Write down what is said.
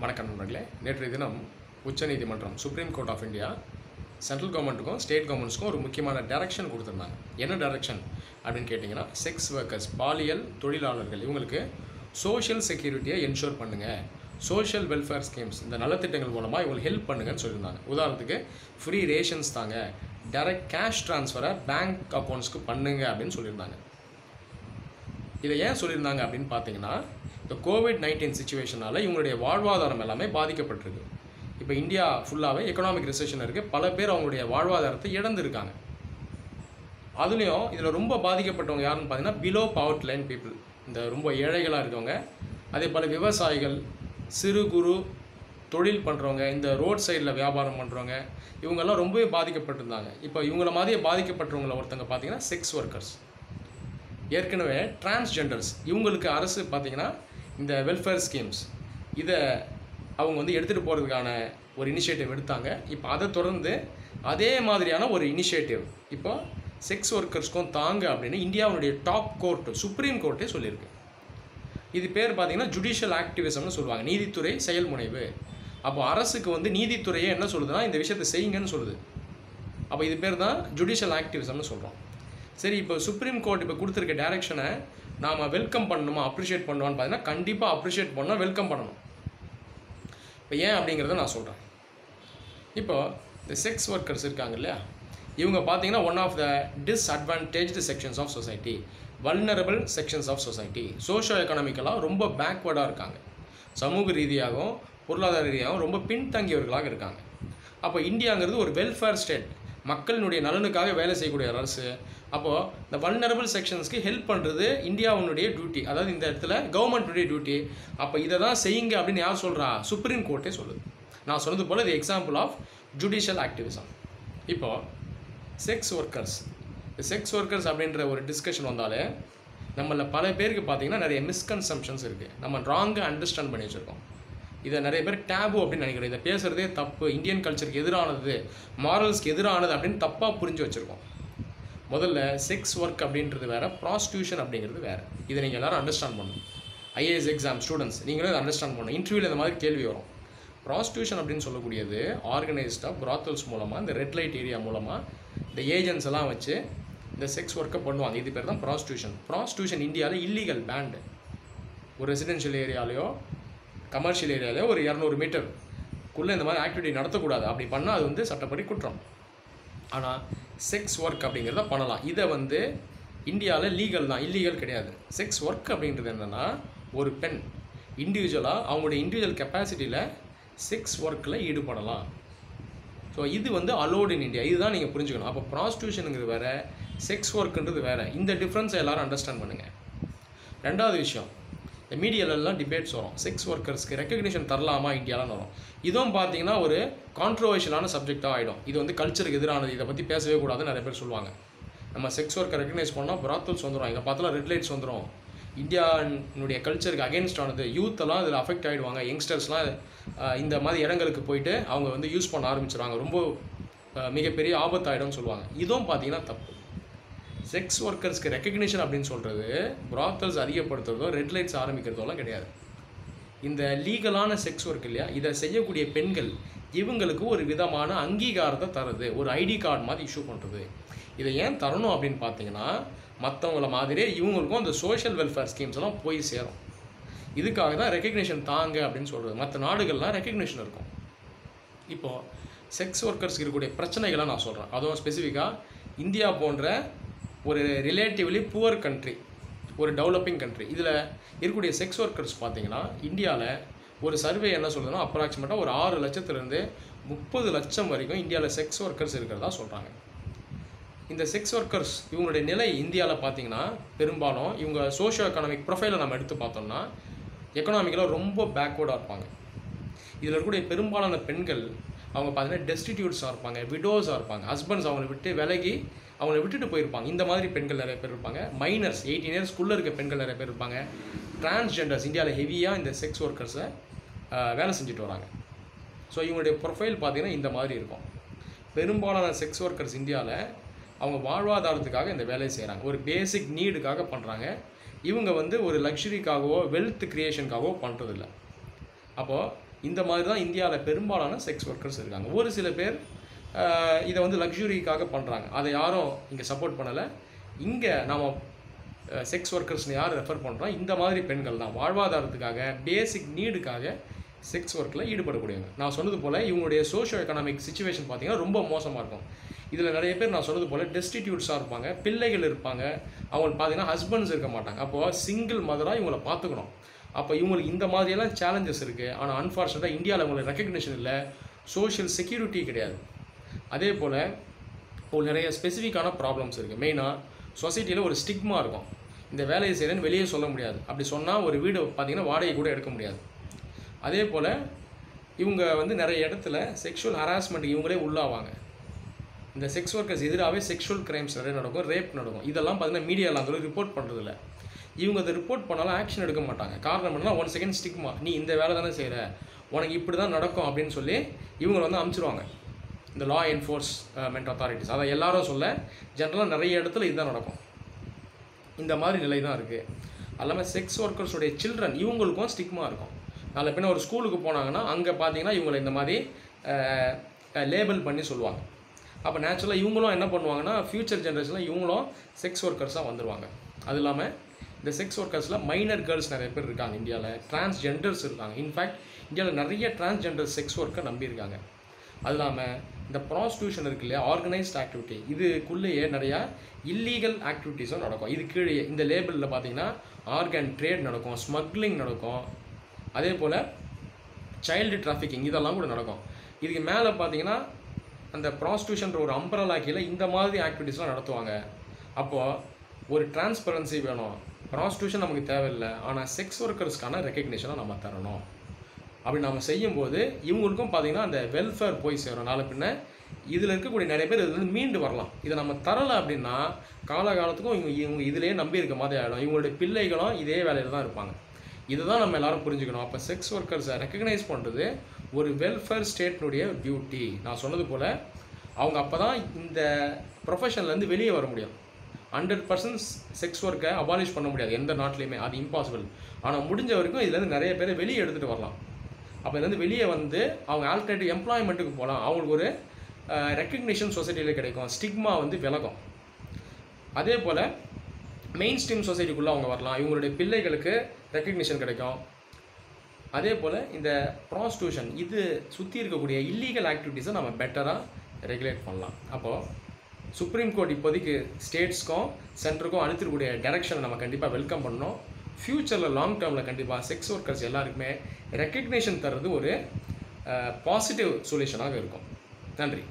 வணக்கம் நண்பர்களே. நேற்றைய தினம் உச்சநீதிமன்றம் supreme court of India central கவர்மெண்ட்டுக்கும் ஸ்டேட் கவர்மெண்ட்ஸ்க்கும் ஒரு முக்கியமான டைரக்ஷன் கொடுத்துருந்தாங்க. என்ன டைரக்ஷன் அப்படின்னு கேட்டிங்கன்னா, செக்ஸ் ஒர்க்கர்ஸ் பாலியல் தொழிலாளர்கள் இவங்களுக்கு சோஷியல் செக்யூரிட்டியை என்ஷூர் பண்ணுங்கள், சோஷியல் வெல்ஃபேர் ஸ்கீம்ஸ் இந்த நலத்திட்டங்கள் மூலமாக இவங்களுக்கு ஹெல்ப் பண்ணுங்கன்னு சொல்லியிருந்தாங்க. உதாரணத்துக்கு ஃப்ரீ ரேஷன்ஸ் தாங்க, டைரக்ட் கேஷ் ட்ரான்ஸ்ஃபரை பேங்க் அக்கௌண்ட்ஸ்க்கு பண்ணுங்க அப்படின்னு சொல்லியிருந்தாங்க. இதை ஏன் சொல்லியிருந்தாங்க அப்படின்னு பார்த்தீங்கன்னா, இந்த கோவிட்-19 சிச்சுவேஷனால் இவங்களுடைய வாழ்வாதாரம் எல்லாமே பாதிக்கப்பட்டிருக்கு. இப்போ இந்தியா ஃபுல்லாகவே எக்கனாமிக் ரிசெஷன் இருக்குது. பல பேர் அவங்களுடைய வாழ்வாதாரத்தை இழந்திருக்காங்க. அதுலேயும் இதில் ரொம்ப பாதிக்கப்பட்டவங்க யாருன்னு பார்த்தீங்கன்னா, பிலோ பவர்ட்டி லைன் பீப்புள், இந்த ரொம்ப ஏழைகளாக இருக்கவங்க, அதே போல் விவசாயிகள், சிறு குறு தொழில் பண்ணுறவங்க, இந்த ரோட் சைடில் வியாபாரம் பண்ணுறவங்க, இவங்கெல்லாம் ரொம்பவே பாதிக்கப்பட்டிருந்தாங்க. இப்போ இவங்கள மாதிரியே பாதிக்கப்பட்டவங்கள ஒருத்தங்க பார்த்தீங்கன்னா செக்ஸ் ஒர்க்கர்ஸ். ஏற்கனவே டிரான்ஸ்ஜெண்டர்ஸ் இவங்களுக்கு அரசு பார்த்திங்கன்னா இந்த வெல்ஃபேர் ஸ்கீம்ஸ் இதை அவங்க வந்து எடுத்துகிட்டு போகிறதுக்கான ஒரு இனிஷியேட்டிவ் எடுத்தாங்க. இப்போ அதை தொடர்ந்து அதே மாதிரியான ஒரு இனிஷியேட்டிவ் இப்போ செக்ஸ் ஒர்க்கர்ஸ்க்கும் தாங்க அப்படின்னு இந்தியாவுடைய டாப் கோர்ட்டு சுப்ரீம் கோர்ட்டே சொல்லியிருக்கு. இது பேர் பார்த்திங்கன்னா ஜுடிஷியல் ஆக்டிவிசம்னு சொல்லுவாங்க, நீதித்துறை செயல்முனைவு. அப்போ அரசுக்கு வந்து நீதித்துறையே என்ன சொல்லுதுன்னா, இந்த விஷயத்தை செய்யுங்கன்னு சொல்லுது. அப்போ இது பேர் தான் ஜுடிஷியல் ஆக்டிவிசம்னு சொல்கிறோம். சரி, இப்போ சுப்ரீம் கோர்ட் இப்போ கொடுத்துருக்க டைரக்ஷனை நாம் வெல்கம் பண்ணணுமா, அப்ரிஷியேட் பண்ணுவான்னு பார்த்தீங்கன்னா, கண்டிப்பாக அப்ரிஷியேட் பண்ணால் வெல்கம் பண்ணணும். இப்போ ஏன் அப்படிங்கிறத நான் சொல்கிறேன். இப்போது இந்த செக்ஸ் ஒர்க்கர்ஸ் இருக்காங்க இல்லையா, இவங்க பார்த்தீங்கன்னா one of the disadvantaged sections of society, vulnerable sections of society, socio எக்கனாமிக்கலாக ரொம்ப பேக்வேர்டாக இருக்காங்க, சமூக ரீதியாகவும் பொருளாதார ரீதியாகவும் ரொம்ப பின்தங்கியவர்களாக இருக்காங்க. அப்போ இந்தியாங்கிறது ஒரு வெல்ஃபேர் ஸ்டேட், மக்களினுடைய நலனுக்காக வேலை செய்யக்கூடிய அரசு. அப்போது இந்த வல்னரபிள் செக்ஷன்ஸ்க்கு ஹெல்ப் பண்ணுறது இந்தியாவுடைய டியூட்டி, அதாவது இந்த இடத்துல கவர்மெண்ட்டுடைய டியூட்டி. அப்போ இதை தான் செய்யுங்க அப்படின்னு யார் சொல்கிறா? சுப்ரீம் கோர்ட்டே சொல்லுது. நான் சொன்னது போல் இது எக்ஸாம்பிள் ஆஃப் ஜுடிஷியல் ஆக்டிவிசம். இப்போது செக்ஸ் ஒர்க்கர்ஸ் அப்படின்ற ஒரு டிஸ்கஷன் வந்தாலே நம்மள பல பேருக்கு பார்த்திங்கன்னா நிறைய மிஸ்கன்செப்ஷன்ஸ் இருக்குது. நம்ம ராங்காக அண்டர்ஸ்டாண்ட் பண்ணி வச்சுருக்கோம். இதை நிறைய பேர் டேபு அப்படின்னு நினைக்கிறோம். இதை பேசுகிறதே தப்பு, இந்தியன் கல்ச்சருக்கு எதிரானது, மாரல்ஸ்க்கு எதிரானது அப்படின்னு தப்பாக புரிஞ்சு வச்சுருக்கோம். முதல்ல செக்ஸ் ஒர்க் அப்படின்றது வேறு, ப்ராஸ்டியூஷன் அப்படிங்கிறது வேறு. இதை நீங்கள் எல்லோரும் அண்டர்ஸ்டாண்ட் பண்ணணும். ஐஏஎஸ் எக்ஸாம் ஸ்டூடெண்ட்ஸ் நீங்களும் இதை அண்டர்ஸ்டாண்ட் பண்ணணும். இன்டர்வியூவில் இந்த மாதிரி கேள்வி வரும். ப்ராஸ்டியூஷன் அப்படின்னு சொல்லக்கூடியது ஆர்கனைஸ்டாக ப்ராத்தல்ஸ் மூலமாக, இந்த ரெட் லைட் ஏரியா மூலமாக இந்த ஏஜென்ட்ஸ் எல்லாம் வச்சு இந்த செக்ஸ் ஒர்க்கை பண்ணுவாங்க. இது பேர் தான் ப்ராஸ்டியூஷன். ப்ராஸ்டியூஷன் இந்தியாவில் இல்லீகல் பேண்டு. ஒரு ரெசிடென்ஷியல் ஏரியாலையோ கமர்ஷியல் ஏரியாவிலே ஒரு 200 மீட்டருக்குள்ளே இந்த மாதிரி ஆக்டிவிட்டி நடத்தக்கூடாது. அப்படி பண்ணால் அது வந்து சட்டப்படி குற்றம். ஆனால் செக்ஸ் ஒர்க் அப்படிங்கிறத பண்ணலாம். இதை வந்து இந்தியாவில் லீகல் தான், இல்லீகல் கிடையாது. செக்ஸ் ஒர்க் அப்படின்றது என்னென்னா, ஒரு பெண் இண்டிவிஜுவலாக அவங்களுடைய இண்டிவிஜுவல் கெப்பாசிட்டியில் செக்ஸ் ஒர்க்கில் ஈடுபடலாம். ஸோ இது வந்து அலோடு இன் இந்தியா. இதுதான் நீங்கள் புரிஞ்சுக்கணும். அப்போ ப்ராஸ்டியூஷனுங்கிறது வேறு, செக்ஸ் ஒர்க்குன்றது வேறு. இந்த டிஃப்ரென்ஸை எல்லோரும் அண்டர்ஸ்டாண்ட் பண்ணுங்கள். ரெண்டாவது விஷயம், இந்த மீடியாலெல்லாம் டிபேட்ஸ் வரும், செக்ஸ் ஒர்க்கர்ஸ்க்கு ரெக்கக்னிஷன் தரலாமா இந்தியாவில்னு வரும். இதுவும் பார்த்தீங்கன்னா ஒரு கான்ட்ரவர்ஷியலான சப்ஜெக்டாக ஆகிடும். இது வந்து கல்ச்சருக்கு எதிரானது, இதை பற்றி பேசவே கூடாதுன்னு நிறைய பேர் சொல்லுவாங்க. நம்ம செக்ஸ் ஒர்க்கை ரெக்கக்னைஸ் பண்ணால் ப்ராத்தல்ஸ் வந்துடும், இங்கே பார்த்தாலும் ரெட் லைட்ஸ் வந்துடும், இந்தியானுடைய கல்ச்சருக்கு அகேன்ஸ்ட் ஆனது, யூத்தெல்லாம் இதில் அஃபெக்ட் ஆகிடுவாங்க, யங்ஸ்டர்ஸ்லாம் இந்த மாதிரி இடங்களுக்கு போயிட்டு அவங்க வந்து யூஸ் பண்ண ஆரம்பிச்சிடுவாங்க, ரொம்ப மிகப்பெரிய ஆபத்தாயிடும்னு சொல்லுவாங்க. இதுவும் பார்த்தீங்கன்னா தப்பு. செக்ஸ் ஒர்க்கர்ஸ்க்கு ரெக்கக்னிஷன் அப்படின்னு சொல்கிறது ப்ராத்தல்ஸ் அதிகப்படுத்துறதோ ரெட் லைட்ஸ் ஆரம்பிக்கிறதோலாம் கிடையாது. இந்த லீகலான செக்ஸ் ஒர்க் இல்லையா, இதை செய்யக்கூடிய பெண்கள் இவங்களுக்கு ஒரு விதமான அங்கீகாரத்தை தருது, ஒரு ஐடி கார்டு மாதிரி இஷ்யூ பண்ணுறது. இதை ஏன் தரணும் அப்படின்னு பார்த்தீங்கன்னா, மற்றவங்கள மாதிரியே இவங்களுக்கும் அந்த சோஷியல் வெல்ஃபேர் ஸ்கீம்ஸ் எல்லாம் போய் சேரும். இதுக்காக தான் ரெக்கக்னிஷன் தாங்க அப்படின்னு சொல்கிறது. மற்ற நாடுகள்லாம் ரெக்கக்னிஷன் இருக்கும். இப்போது செக்ஸ் ஒர்க்கர்ஸ்க்கு இருக்கக்கூடிய பிரச்சனைகளை நான் சொல்கிறேன். அதுவும் ஸ்பெசிஃபிக்காக இந்தியா போன்ற ஒரு ரிலேட்டிவ்லி புவர் கண்ட்ரி, ஒரு டெவலப்பிங் கண்ட்ரி, இதில் இருக்கக்கூடிய செக்ஸ் ஒர்க்கர்ஸ் பார்த்திங்கன்னா, இந்தியாவில் ஒரு சர்வே என்ன சொல்லுதுன்னா, அப்ராக்சிமேட்டாக ஒரு 6 லட்சத்துலேருந்து 30 லட்சம் வரைக்கும் இந்தியாவில் செக்ஸ் ஒர்க்கர்ஸ் இருக்கிறதா சொல்கிறாங்க. இந்த செக்ஸ் ஒர்க்கர்ஸ் இவங்களுடைய நிலை இந்தியாவில் பார்த்திங்கன்னா, பெரும்பாலும் இவங்க சோஷியோ எக்கனாமிக் ப்ரொஃபைலை நம்ம எடுத்து பார்த்தோம்னா எக்கனாமிக்கலாக ரொம்ப பேக்வேர்டாக இருப்பாங்க. இதில் இருக்கக்கூடிய பெரும்பாலான பெண்கள் அவங்க பார்த்தீங்கன்னா டெஸ்டிடியூட்ஸாக இருப்பாங்க, விடோஸாக இருப்பாங்க, ஹஸ்பண்ட்ஸ் அவங்களை விட்டு விலகி அவங்கள விட்டுட்டு போயிருப்பாங்க. இந்த மாதிரி பெண்கள் நிறைய பேர் இருப்பாங்க. மைனர்ஸ் 18 இயர்ஸ்க்குள்ளே இருக்க பெண்கள் நிறைய பேர் இருப்பாங்க. டிரான்ஸ்ஜெண்டர்ஸ் இந்தியாவில் ஹெவியாக இந்த செக்ஸ் ஒர்க்கர்ஸை வேலை செஞ்சுட்டு வராங்க. ஸோ இவங்களுடைய ப்ரொஃபைல் பார்த்திங்கன்னா இந்த மாதிரி இருக்கும். பெரும்பாலான செக்ஸ் ஒர்க்கர்ஸ் இந்தியாவில் அவங்க வாழ்வாதாரத்துக்காக இந்த வேலையை செய்கிறாங்க, ஒரு பேசிக் நீடுக்காக பண்ணுறாங்க. இவங்க வந்து ஒரு லக்ஸுரிக்காகவோ வெல்த் க்ரியேஷனுக்காகவோ பண்ணுறதில்ல. அப்போது இந்த மாதிரி தான் இந்தியாவில் பெரும்பாலான செக்ஸ் ஒர்க்கர்ஸ் இருக்காங்க. ஒரு சில பேர் இதை வந்து லக்ஸுரிக்காக பண்ணுறாங்க, அதை யாரும் இங்கே சப்போர்ட் பண்ணலை. இங்கே நாம் செக்ஸ் ஒர்க்கர்ஸ்னு யார் ரெஃபர் பண்ணுறோம், இந்த மாதிரி பெண்கள் தான் வாழ்வாதாரத்துக்காக பேசிக் நீடுக்காக செக்ஸ் ஒர்க்கில் ஈடுபடக்கூடியவங்க. நான் சொன்னது போல் இவங்களுடைய சோஷியோ எக்கனாமிக் சுச்சுவேஷன் பார்த்திங்கன்னா ரொம்ப மோசமாக இருக்கும். இதில் நிறைய பேர் நான் சொன்னது போல் டெஸ்டிடியூட்ஸாக இருப்பாங்க, பிள்ளைகள் இருப்பாங்க, அவங்களுக்கு பார்த்தீங்கன்னா ஹஸ்பண்ட்ஸ் இருக்க மாட்டாங்க. அப்போது சிங்கிள் மதராக இவங்களை பார்த்துக்கணும். அப்போ இவங்களுக்கு இந்த மாதிரியெல்லாம் சேலஞ்சஸ் இருக்குது. ஆனால் அன்ஃபார்ச்சுனேட்டாக இந்தியாவில் இவங்களுக்கு ரெக்கக்னிஷன் இல்லை, சோஷியல் செக்யூரிட்டி கிடையாது. அதே போல் நிறைய ஸ்பெசிஃபிக்கான ப்ராப்ளம்ஸ் இருக்குது. மெயினாக சொசைட்டியில் ஒரு ஸ்டிக்மா இருக்கும், இந்த வேலையை செய்கிறேன்னு வெளியே சொல்ல முடியாது. அப்படி சொன்னால் ஒரு வீடு பார்த்திங்கன்னா வாடகை கூட எடுக்க முடியாது. அதே போல் இவங்க வந்து நிறைய இடத்துல செக்ஷுவல் ஹராஸ்மெண்ட்டுக்கு இவங்களே உள்ளாவாங்க. இந்த செக்ஸ் ஒர்க்கர்ஸ் எதிராகவே செக்ஷுவல் கிரைம்ஸ் நிறைய நடக்கும், ரேப் நடக்கும். இதெல்லாம் பார்த்தீங்கன்னா மீடியாவில் அந்த ரிப்போர்ட் பண்ணுறதில்ல. இவங்க அதை ரிப்போர்ட் பண்ணாலும் ஆக்ஷன் எடுக்க மாட்டாங்க. காரணம் என்னன்னா, 1 செகண்ட் ஸ்டிக்மா, நீ இந்த வேலை தானே செய்கிற, உனக்கு இப்படி தான் நடக்கும் அப்படின்னு சொல்லி இவங்களை வந்து அனுப்பிச்சிடுவாங்க இந்த லா என்ஃபோர்ஸ்மெண்ட் அத்தாரிட்டிஸ். அதை எல்லாரும் சொல்ல ஜென்ரலாக நிறைய இடத்துல இதுதான் நடக்கும். இந்த மாதிரி நிலை தான் இருக்குது. அது இல்லாமல் செக்ஸ் ஒர்க்கர்ஸுடைய சில்ட்ரன் இவங்களுக்கும் ஸ்டிக்மா இருக்கும். நாளை பின்ன ஒரு ஸ்கூலுக்கு போனாங்கன்னா அங்கே பார்த்தீங்கன்னா இவங்களை இந்த மாதிரி லேபிள் பண்ணி சொல்லுவாங்க. அப்போ நேச்சுரலாக இவங்களும் என்ன பண்ணுவாங்கன்னா, ஃப்யூச்சர் ஜென்ரேஷனில் இவங்களும் செக்ஸ் ஒர்க்கர்ஸாக வந்துடுவாங்க. அது இல்லாமல் இந்த செக்ஸ் ஒர்க்கர்ஸில் மைனர் கேர்ள்ஸ் நிறைய பேர் இருக்காங்க இந்தியாவில், டிரான்ஸ்ஜெண்டர்ஸ் இருக்காங்க. இன்ஃபேக்ட் இந்தியாவில் நிறைய டிரான்ஸ்ஜெண்டர் செக்ஸ் ஒர்க்கர் நம்பியிருக்காங்க. அது இல்லாமல் இந்த ப்ராஸ்டியூஷன் இருக்கு இல்லையா, ஆர்கனைஸ்ட் ஆக்டிவிட்டி, இதுக்குள்ளேயே நிறையா இல்லீகல் ஆக்டிவிட்டீஸும் நடக்கும். இது கீழே இந்த லேபிளில் பார்த்தீங்கன்னா ஆர்கன் ட்ரேட் நடக்கும், ஸ்மக்லிங் நடக்கும், அதே போல் சைல்டு டிராஃபிக்கிங் இதெல்லாம் கூட நடக்கும். இதுக்கு மேலே பார்த்தீங்கன்னா அந்த ப்ராஸ்டியூஷன்ற ஒரு அம்பரலா கீழே இந்த மாதிரி ஆக்டிவிட்டீஸ்லாம் நடத்துவாங்க. அப்போது ஒரு டிரான்ஸ்பரன்சி வேணும். ப்ராஸ்டியூஷன் நமக்கு தேவையில்லை, ஆனால் செக்ஸ் ஒர்க்கர்ஸ்க்கான ரெக்கக்னிஷனை நம்ம தரணும். அப்படி நம்ம செய்யும்போது இவங்களுக்கும் பார்த்திங்கன்னா அந்த வெல்ஃபேர் போய் சேரும். நாளை பின்ன இதில் இருக்கக்கூடிய நிறைய பேர் இதுலேருந்து மீண்டு வரலாம். இதை நம்ம தரலை அப்படின்னா காலகாலத்துக்கும் இவங்க இதிலே நம்பி இருக்க மாதிரி ஆகிடும். இவங்களுடைய பிள்ளைகளும் இதே வேலையில் தான் இருப்பாங்க. இதுதான் நம்ம எல்லாரும் புரிஞ்சுக்கணும். அப்போ செக்ஸ் ஒர்க்கர்ஸை ரெக்கக்னைஸ் பண்ணுறது ஒரு வெல்ஃபேர் ஸ்டேட்னுடைய டியூட்டி. நான் சொன்னது போல் அவங்க அப்போ தான் இந்த ப்ரொஃபஷன்லேருந்து வெளியே வர முடியும். 100% செக்ஸ் ஒர்க்கை அபாலிஷ் பண்ண முடியாது எந்த நாட்டிலையுமே, அது இம்பாசிபிள். ஆனால் முடிஞ்ச வரைக்கும் இதுலேருந்து நிறைய பேரை வெளியே எடுத்துகிட்டு வரலாம். அப்போ இதுலேருந்து வெளியே வந்து அவங்க ஆல்டர்னேட்டிவ் எம்ப்ளாய்மெண்ட்டுக்கு போகலாம். அவங்களுக்கு ஒரு ரெக்கக்னிஷன் சொசைட்டியில் கிடைக்கும், ஸ்டிக்மா வந்து விலகும். அதே போல் மெயின் ஸ்ட்ரீம் சொசைட்டிக்குள்ளே அவங்க வரலாம், இவங்களுடைய பிள்ளைகளுக்கு ரெக்கக்னிஷன் கிடைக்கும். அதே போல் இந்த ப்ராஸ்டியூஷன் இது சுற்றி இருக்கக்கூடிய இல்லீகல் ஆக்டிவிட்டீஸை நம்ம பெட்டராக ரெகுலேட் பண்ணலாம். அப்போது சுப்ரீம் கோர்ட் இப்போதைக்கு ஸ்டேட்ஸ்க்கும் சென்டருக்கும் அனுப்பிச்சிருக்கக்கூடிய டைரக்ஷனை நம்ம கண்டிப்பாக வெல்கம் பண்ணணும். ஃப்யூச்சரில் லாங் டேர்மில் கண்டிப்பாக செக்ஸ் ஒர்க்கர்ஸ் எல்லாருக்குமே ரெக்கக்னிஷன் தர்றது ஒரு பாசிட்டிவ் சொல்யூஷனாக இருக்கும். நன்றி.